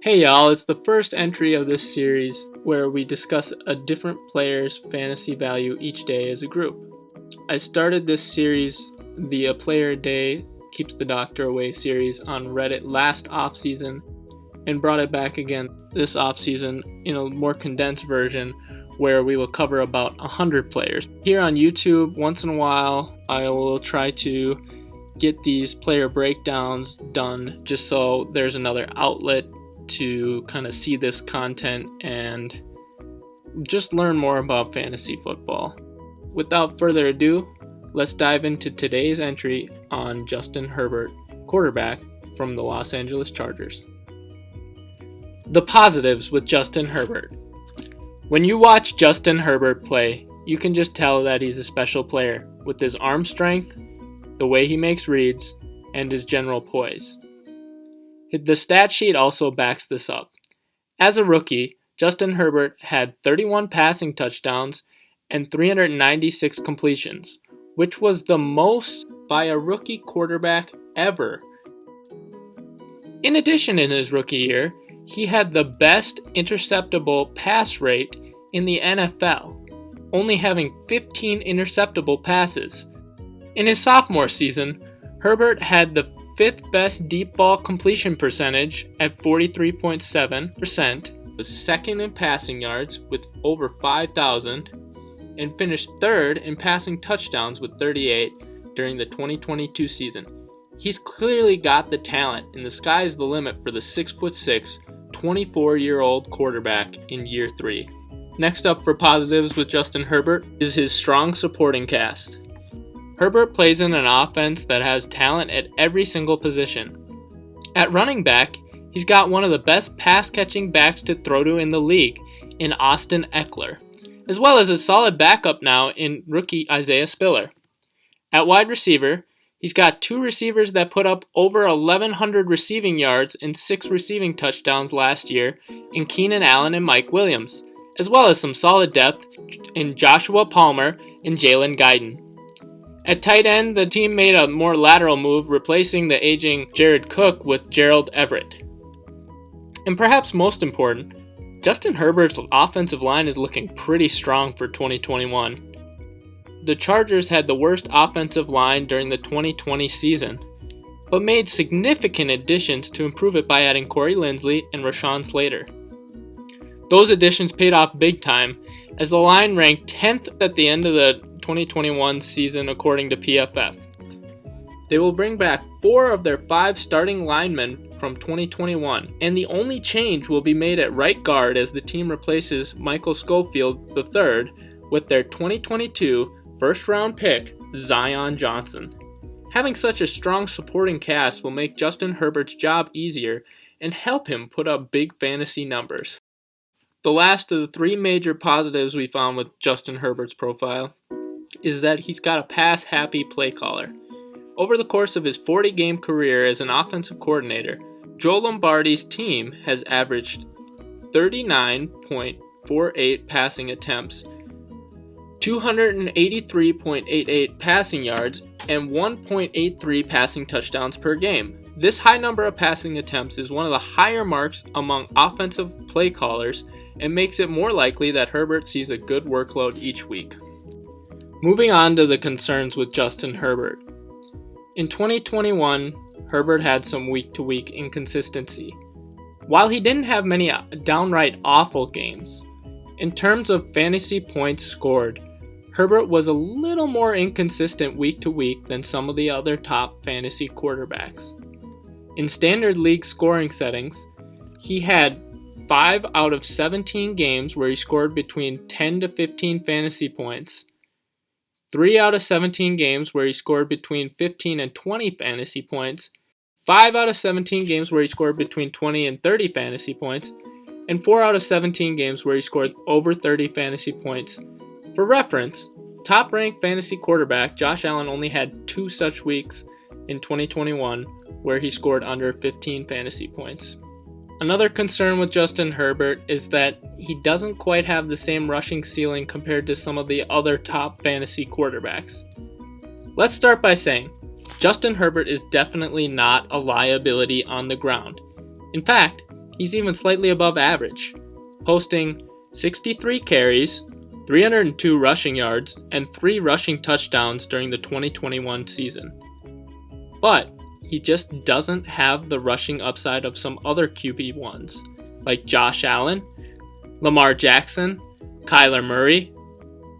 Hey y'all, it's the first entry of this series where we discuss a different player's fantasy value each day as a group. I started this series, the A Player a Day Keeps the Doctor Away series, on Reddit last offseason and brought it back again this offseason in a more condensed version where we will cover about 100 players. Here on YouTube, once in a while, I will try to get these player breakdowns done just so there's another outlet to kind of see this content and just learn more about fantasy football. Without further ado, let's dive into today's entry on Justin Herbert, quarterback from the Los Angeles Chargers. The positives with Justin Herbert. When you watch Justin Herbert play, you can just tell that he's a special player with his arm strength, the way he makes reads, and his general poise. The stat sheet also backs this up. As a rookie, Justin Herbert had 31 passing touchdowns and 396 completions, which was the most by a rookie quarterback ever. In addition, in his rookie year, he had the best interceptable pass rate in the NFL, only having 15 interceptable passes. In his sophomore season, Herbert had the fifth best deep ball completion percentage at 43.7%, was second in passing yards with over 5,000, and finished third in passing touchdowns with 38 during the 2022 season. He's clearly got the talent, and the sky's the limit for the 6'6", 24-year-old quarterback in year 3. Next up for positives with Justin Herbert is his strong supporting cast. Herbert plays in an offense that has talent at every single position. At running back, he's got one of the best pass-catching backs to throw to in the league, in Austin Eckler, as well as a solid backup now in rookie Isaiah Spiller. At wide receiver, he's got 2 receivers that put up over 1,100 receiving yards and 6 receiving touchdowns last year in Keenan Allen and Mike Williams, as well as some solid depth in Joshua Palmer and Jalen Guyton. At tight end, the team made a more lateral move, replacing the aging Jared Cook with Gerald Everett. And perhaps most important, Justin Herbert's offensive line is looking pretty strong for 2021. The Chargers had the worst offensive line during the 2020 season, but made significant additions to improve it by adding Corey Linsley and Rashawn Slater. Those additions paid off big time, as the line ranked 10th at the end of the 2021 season according to PFF. They will bring back 4 of their 5 starting linemen from 2021, and the only change will be made at right guard as the team replaces Michael Schofield III with their 2022 first-round pick, Zion Johnson. Having such a strong supporting cast will make Justin Herbert's job easier and help him put up big fantasy numbers. The last of the 3 major positives we found with Justin Herbert's profile is that he's got a pass-happy play caller. Over the course of his 40-game career as an offensive coordinator, Joe Lombardi's team has averaged 39.48 passing attempts, 283.88 passing yards, and 1.83 passing touchdowns per game. This high number of passing attempts is one of the higher marks among offensive play callers and makes it more likely that Herbert sees a good workload each week. Moving on to the concerns with Justin Herbert. In 2021, Herbert had some week-to-week inconsistency. While he didn't have many downright awful games, in terms of fantasy points scored, Herbert was a little more inconsistent week-to-week than some of the other top fantasy quarterbacks. In standard league scoring settings, he had 5 out of 17 games where he scored between 10 to 15 fantasy points, 3 out of 17 games where he scored between 15 and 20 fantasy points, 5 out of 17 games where he scored between 20 and 30 fantasy points, and 4 out of 17 games where he scored over 30 fantasy points. For reference, top-ranked fantasy quarterback Josh Allen only had 2 such weeks in 2021 where he scored under 15 fantasy points. Another concern with Justin Herbert is that he doesn't quite have the same rushing ceiling compared to some of the other top fantasy quarterbacks. Let's start by saying, Justin Herbert is definitely not a liability on the ground. In fact, he's even slightly above average, posting 63 carries, 302 rushing yards, and 3 rushing touchdowns during the 2021 season. But he just doesn't have the rushing upside of some other QB1s, like Josh Allen, Lamar Jackson, Kyler Murray,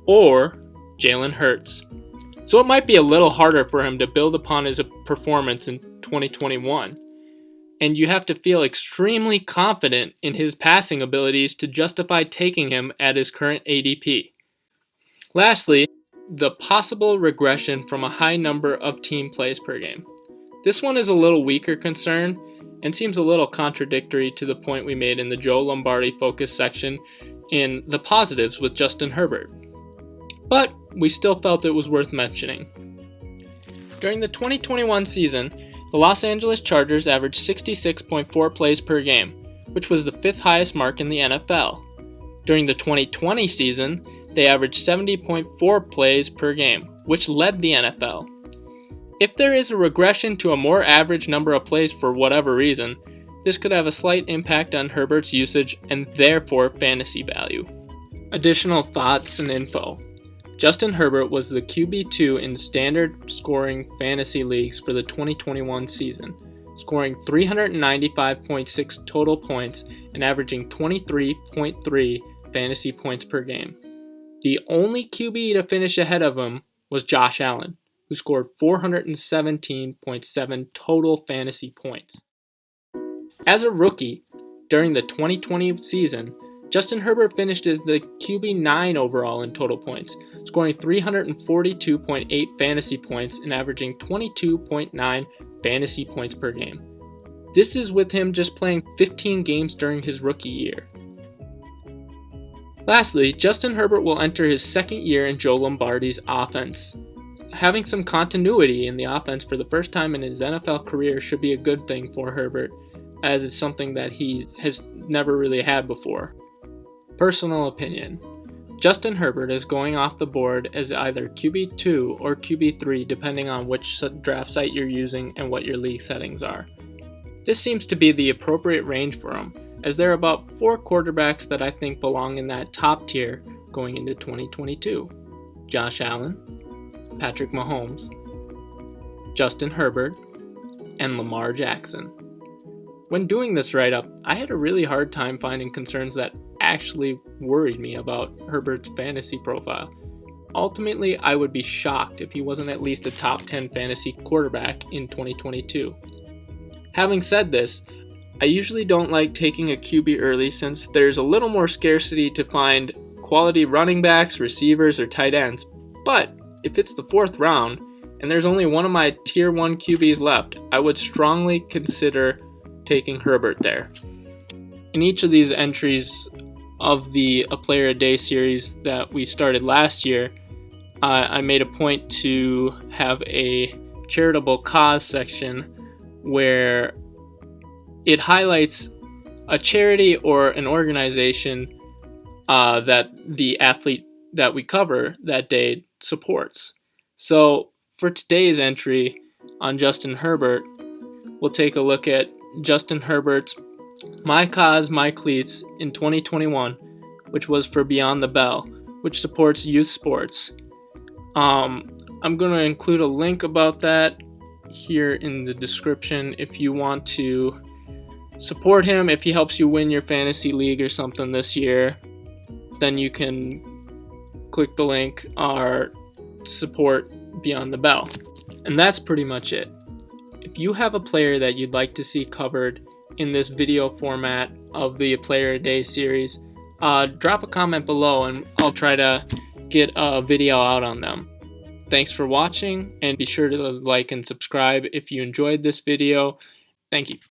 or Jalen Hurts. So it might be a little harder for him to build upon his performance in 2021. And you have to feel extremely confident in his passing abilities to justify taking him at his current ADP. Lastly, the possible regression from a high number of team plays per game. This one is a little weaker concern and seems a little contradictory to the point we made in the Joe Lombardi focus section in the positives with Justin Herbert. But we still felt it was worth mentioning. During the 2021 season, the Los Angeles Chargers averaged 66.4 plays per game, which was the 5th highest mark in the NFL. During the 2020 season, they averaged 70.4 plays per game, which led the NFL. If there is a regression to a more average number of plays for whatever reason, this could have a slight impact on Herbert's usage and therefore fantasy value. Additional thoughts and info. Justin Herbert was the QB2 in standard scoring fantasy leagues for the 2021 season, scoring 395.6 total points and averaging 23.3 fantasy points per game. The only QB to finish ahead of him was Josh Allen, who scored 417.7 total fantasy points. As a rookie, during the 2020 season, Justin Herbert finished as the QB9 overall in total points, scoring 342.8 fantasy points and averaging 22.9 fantasy points per game. This is with him just playing 15 games during his rookie year. Lastly, Justin Herbert will enter his second year in Joe Lombardi's offense. Having some continuity in the offense for the first time in his NFL career should be a good thing for Herbert, as it's something that he has never really had before. Personal opinion. Justin Herbert is going off the board as either QB2 or QB3 depending on which draft site you're using and what your league settings are. This seems to be the appropriate range for him, as there are about 4 quarterbacks that I think belong in that top tier going into 2022. Josh Allen, Patrick Mahomes, Justin Herbert, and Lamar Jackson. When doing this write-up, I had a really hard time finding concerns that actually worried me about Herbert's fantasy profile. Ultimately, I would be shocked if he wasn't at least a top 10 fantasy quarterback in 2022. Having said this, I usually don't like taking a QB early since there's a little more scarcity to find quality running backs, receivers, or tight ends. But if it's the 4th round and there's only one of my tier 1 QBs left, I would strongly consider taking Herbert there. In each of these entries of the A Player a Day series that we started last year, I made a point to have a charitable cause section where it highlights a charity or an organization that the athlete that we cover that day supports. So for today's entry on Justin Herbert, we'll take a look at Justin Herbert's My Cause, My Cleats in 2021, which was for Beyond the Bell, which supports youth sports. I'm going to include a link about that here in the description if you want to support him. If he helps you win your fantasy league or something this year, then you can click the link or support Beyond the Bell. And that's pretty much it. If you have a player that you'd like to see covered in this video format of the Player a Day series, drop a comment below and I'll try to get a video out on them. Thanks for watching, and be sure to like and subscribe if you enjoyed this video. Thank you.